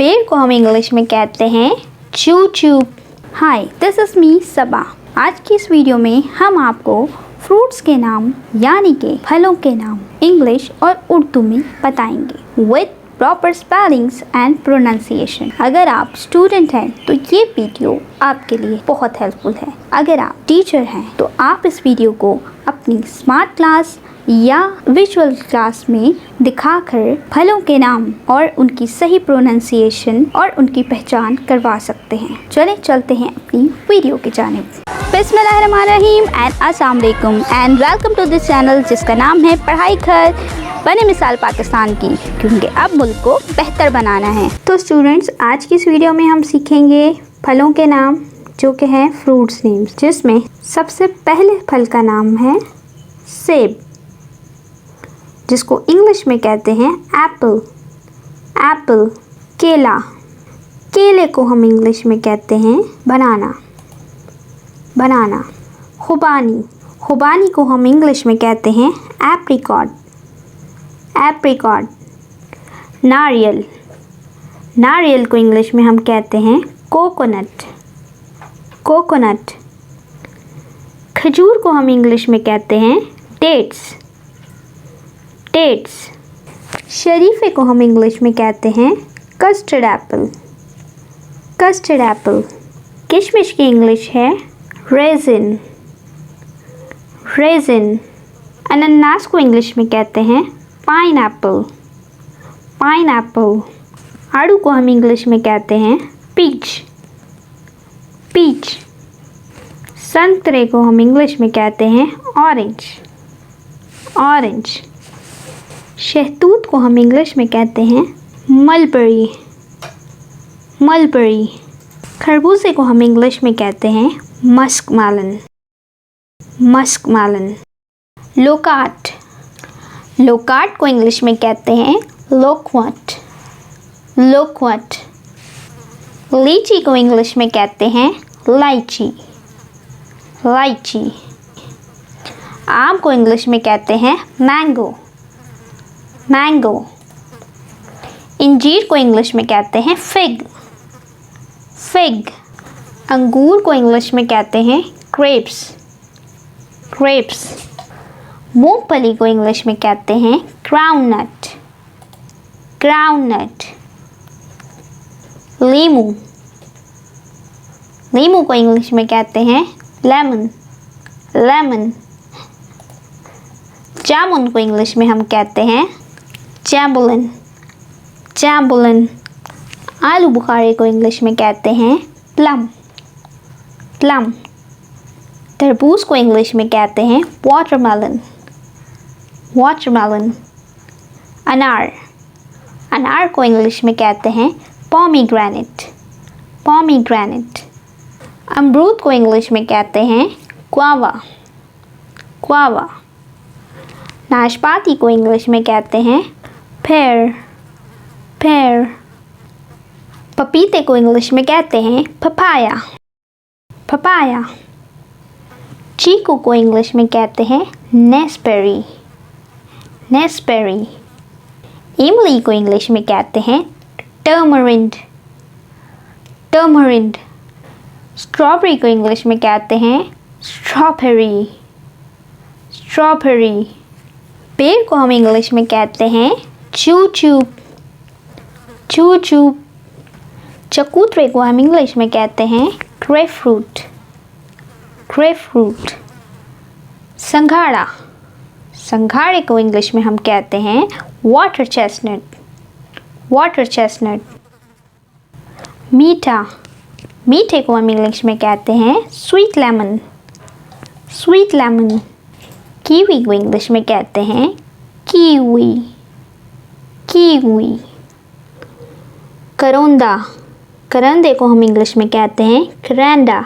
पेड़ को हम इंग्लिश में कहते हैं चू चू। हाय, दिस इज़ मी सबा। आज की इस वीडियो में हम आपको फ्रूट्स के नाम यानी कि फलों के नाम इंग्लिश और उर्दू में बताएंगे with proper spellings and pronunciation. अगर आप स्टूडेंट हैं तो ये वीडियो आपके लिए बहुत हेल्पफुल है। अगर आप टीचर हैं तो आप इस वीडियो को अपनी स्मार्ट क्लास या विजुअल क्लास में दिखाकर फलों के नाम और उनकी सही प्रोनाउंसिएशन और उनकी पहचान करवा सकते हैं। चलते हैं अपनी वीडियो की जानिब। बिस्मिल्लाहिर्रहमानिर्रहीम एंड अस्सलाम वालेकुम and welcome to this channel जिसका नाम है पढ़ाई घर बने मिसाल पाकिस्तान की, क्योंकि अब मुल्क को बेहतर बनाना है। तो स्टूडेंट्स, आज की इस वीडियो में हम सीखेंगे फलों के नाम जो कि हैं फ्रूट्स नेम्स, जिसमें सबसे पहले फल का नाम है सेब, जिसको इंग्लिश में कहते हैं एप्पल। केला, केले को हम इंग्लिश में कहते हैं बनाना। खुबानी को हम इंग्लिश में कहते हैं एप्रिकॉट। नारियल को इंग्लिश में हम कहते हैं कोकोनट। खजूर को हम इंग्लिश में कहते हैं डेट्स। शरीफे को हम इंग्लिश में कहते हैं कस्टर्ड एप्पल। किशमिश की इंग्लिश है रेजिन। अनानास को इंग्लिश में कहते हैं पाइनएप्पल। आड़ू को हम इंग्लिश में कहते हैं पीच। संतरे को हम इंग्लिश में कहते हैं ऑरेंज। शहतूत को हम इंग्लिश में कहते हैं मलबरी। खरबूजे को हम इंग्लिश में कहते हैं मस्कमेलन। लोकाट को इंग्लिश में कहते हैं लोक्वट। लीची को इंग्लिश में कहते हैं लाइची। आम को इंग्लिश में कहते हैं मैंगो। इंजीर को इंग्लिश में कहते हैं फिग। अंगूर को इंग्लिश में कहते हैं ग्रेप्स। मूंगफली को इंग्लिश में कहते हैं ग्राउंडनट। लीमू को इंग्लिश में कहते हैं लेमन। जामुन को इंग्लिश में हम कहते हैं जैम्बुलन। आलू बुखारे को इंग्लिश में कहते हैं प्लम। तरबूज को इंग्लिश में कहते हैं वाटरमेलन। अनार को इंग्लिश में कहते हैं पोमीग्रेनेट। अमरूद को इंग्लिश में कहते हैं ग्वावा। नाशपाती को इंग्लिश में कहते हैं पेयर। पपीते को इंग्लिश में कहते हैं पपाया। चीकू को इंग्लिश में कहते हैं नेस्पेरी। इमली को इंग्लिश में कहते हैं टर्मरिंड। स्ट्रॉबेरी को इंग्लिश में कहते हैं स्ट्रॉबेरी। पेड़ को हम इंग्लिश में कहते हैं चू चू। चकोतरे को हम इंग्लिश में कहते हैं ग्रेपफ्रूट। संघाड़े को इंग्लिश में हम कहते हैं वाटर चेस्टनट। मीठे को हम इंग्लिश में कहते हैं स्वीट लेमन। कीवी को इंग्लिश में कहते हैं कीवी। करंदे को हम इंग्लिश में कहते हैं करंडा।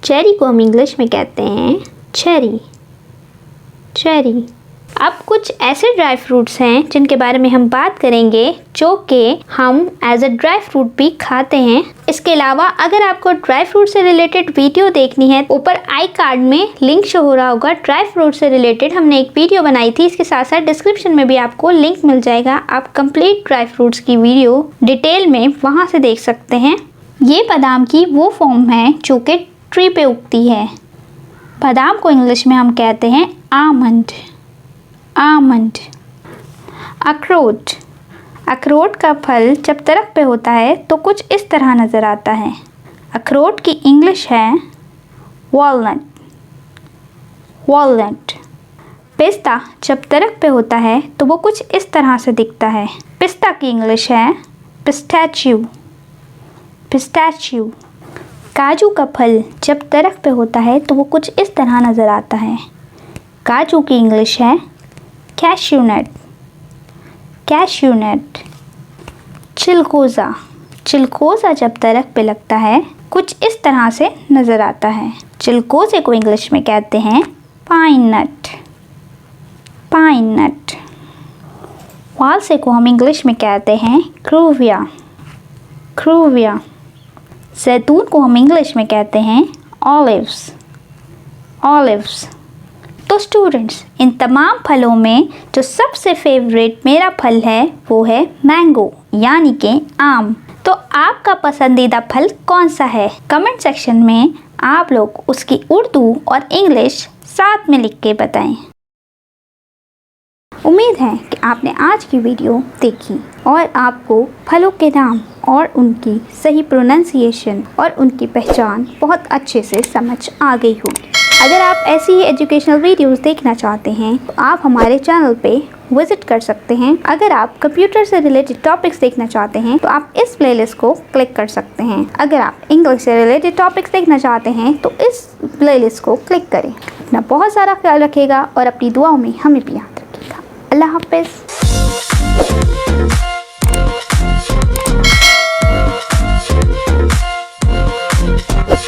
चेरी को हम इंग्लिश में कहते हैं चेरी। अब कुछ ऐसे ड्राई फ्रूट्स हैं जिनके बारे में हम बात करेंगे जो कि हम एज अ ड्राई फ्रूट भी खाते हैं। इसके अलावा अगर आपको ड्राई फ्रूट से रिलेटेड वीडियो देखनी है, ऊपर आई कार्ड में लिंक शो हो रहा होगा। ड्राई फ्रूट से रिलेटेड हमने एक वीडियो बनाई थी, इसके साथ साथ डिस्क्रिप्शन में भी आपको लिंक मिल जाएगा। आप कंप्लीट ड्राई फ्रूट्स की वीडियो डिटेल में वहाँ से देख सकते हैं। ये बादाम की वो फॉर्म है जो कि ट्री पे उगती है। बादाम को इंग्लिश में हम कहते हैं आमंड। आमंड। अखरोट। अखरोट का फल जब दरख्त पे होता है तो कुछ इस तरह नज़र आता है। अखरोट की इंग्लिश है वॉलनट। वॉलनट। पिस्ता जब दरख्त पे होता है तो वो कुछ इस तरह से दिखता है। पिस्ता की इंग्लिश है पिस्टैच्यू। पिस्टैच्यू। काजू का फल जब दरख्त पे होता है तो वो कुछ इस तरह नज़र आता है। काजू की इंग्लिश है कैश्यू नट। Cashew nut. चिलगोज़ा। चिलगोज़ा जब दरख्त पे लगता है कुछ इस तरह से नज़र आता है। चिलगोज़े को इंग्लिश में कहते हैं पाइन नट। पाइन नट। वालसे को हम इंग्लिश में कहते हैं क्रूविया। क्रूविया। जैतून को हम इंग्लिश में कहते हैं ऑलिव्स। ऑलिव्स। तो स्टूडेंट्स, इन तमाम फलों में जो सबसे फेवरेट मेरा फल है वो है मैंगो यानी कि आम। तो आपका पसंदीदा फल कौन सा है? कमेंट सेक्शन में आप लोग उसकी उर्दू और इंग्लिश साथ में लिख के बताएं। उम्मीद है कि आपने आज की वीडियो देखी और आपको फलों के नाम और उनकी सही प्रोनाउंसिएशन और उनकी पहचान बहुत अच्छे से समझ आ गई होगी। अगर आप ऐसी ही एजुकेशनल वीडियोस देखना चाहते हैं तो आप हमारे चैनल पे विजिट कर सकते हैं। अगर आप कंप्यूटर से रिलेटेड टॉपिक्स देखना चाहते हैं तो आप इस प्लेलिस्ट को क्लिक कर सकते हैं। अगर आप इंग्लिश से रिलेटेड टॉपिक्स देखना चाहते हैं तो इस प्लेलिस्ट को क्लिक करें। अपना बहुत सारा ख्याल रखिएगा और अपनी दुआओं में हमें भी याद रखिएगा। अल्लाह हाफ़िज़।